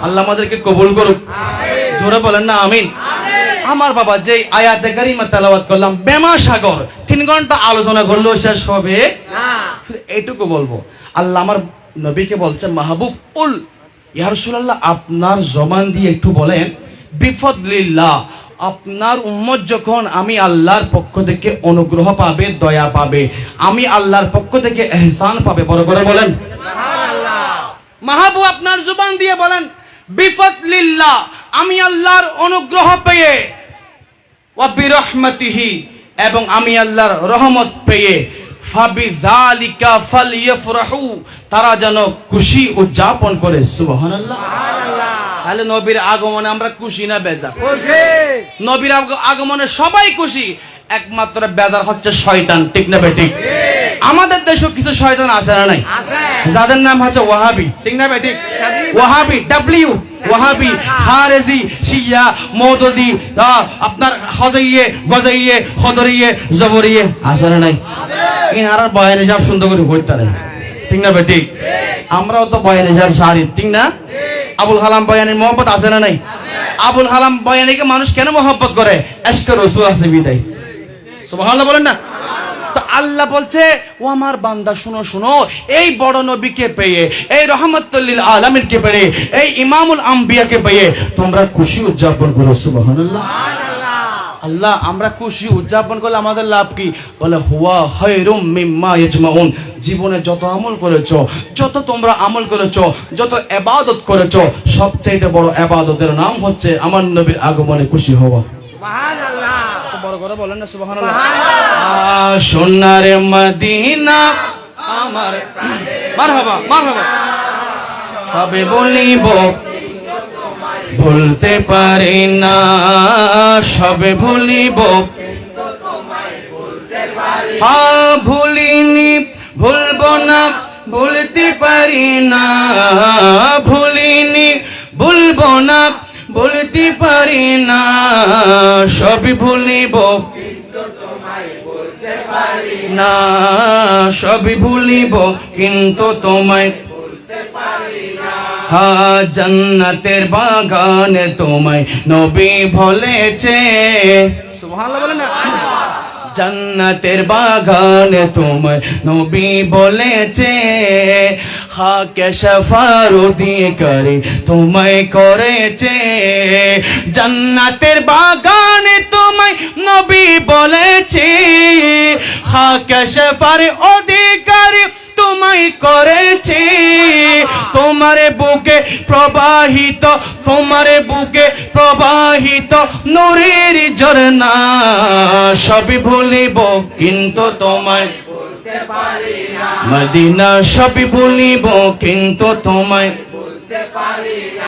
আল্লাহ আমাদেরকে কবুল করুক, জোরে বলেন না আমিন। আমার বাবা যে আয়াতে কারিমা তেলাওয়াত করলাম, বেমা সাগর 3 ঘন্টা আলোচনা করলো শেষ হবে না। এইটুকু বলবো, আল্লাহ আমার নবীকে বলছে, মাহবুব উল ইয়া রাসূলুল্লাহ, আপনার জবান দিয়ে একটু বলেন, বিফদলিল্লাহ, আপনার উম্মত যখন আমি আল্লাহর পক্ষ থেকে অনুগ্রহ পাবে, দয়া পাবে, আমি আল্লাহর পক্ষ থেকে ইহসান পাবে, বড় করে বলেন সুবহানাল্লাহ। মাহবুব আপনার জবান দিয়ে বলেন, বিফদলিল্লাহ, আমি আল্লাহর অনুগ্রহ পেয়ে, ওয়া বিরহমাতিহি, এবং আমি আল্লাহর রহমত পেয়ে, ফাবিযালিকা ফালইফরাহু, তারা যেন খুশি উদযাপন করে। সুবহানাল্লাহ। তাহলে নবীর আগমনে আমরা খুশি না বেজার? খুশি। নবীর আগমনে সবাই খুশি, একমাত্র বেজার হচ্ছে শয়তান, ঠিক না বেঠিক? আমাদের দেশে কিছু শয়তান আছে না নাই? যাদের নাম হচ্ছে ওয়াহাবি, ঠিক না বেঠিক? ওয়াহাবি, ডাব্লিউ ওয়াহাবি, খারেজি, শিয়া, মওদুদি, আপনার হজাইয়ে, গজাইয়ে, খদরিয়ে, জবরিয়ে আছে না নাই? ইনারা বয়ানে যাব সুন্দর করে কইতে পারে, ঠিক না বেঠিক? আমরাও তো বয়ানে যার সারি, ঠিক না? আবুল কালাম বয়ানের মহব্বত আছে না নাই? আবুল কালাম বয়ানিকে মানুষ কেন মহব্বত করে? এশকে রাসূল আছে বিদায়। সুবহানাল্লাহ বলেন না? তো আল্লাহ বলছে, ও আমার বান্দা শুনো শুনো, এই বড় নবীকে পেয়ে, এই রহমাতুল লিল আলামিনকে পেয়ে, এই ইমামুল আম্বিয়াকে পেয়ে তোমরা খুশি উদযাপন করো। সুবহানাল্লাহ। আল্লাহ, আমরা খুশি উদযাপন করলে আমাদের লাভ কি? বলে, হুয়া খায়রুম মিম্মা ইয়াজমাউন, জীবনে যত আমল করেছো, যত তোমরা আমল করেছো, যত ইবাদত করেছো, সবচেয়ে বড় ইবাদতের নাম হচ্ছে আমার নবীর আগমনে খুশি হওয়া। সুবহানাল্লাহ। বড় করে বলেন না সুবহানাল্লাহ। সোনার মদিনা আমার প্রাণে, মারহাবা মারহাবা, সবে বলিব ভুলতে পারি না, সবে ভুলিব, হ্যাঁ ভুলিনি, ভুলবো না, ভুলতে পারি না, ভুলিনি, ভুলবো না, ভুলতে পারি না, সবই ভুলিব না, সবই ভুলিব কিন্তু তোমায় ভুলতে পারি না। হ্যাঁ, জান্নাতের বাগানে তোমায় নবী বলেছে। সুবহানাল্লাহ বলেন না? জান্নাতের বাগানে তোমায় নবী বলেছে, খাকে শফার অধিকারী তোমায় করেছে। জান্নাতের বাগানে তোমায় নবী বলেছে, খাকে শফার অধিকারী তোমায় করেছে। তোমার বুকে প্রবাহিত, তোমার বুকে প্রবাহিত নূরের ঝরনা, সবই ভুলিব কিন্তু তোমায় ভুলতে পারি না। মদিনা সবই ভুলিব কিন্তু তোমায় ভুলতে পারি না।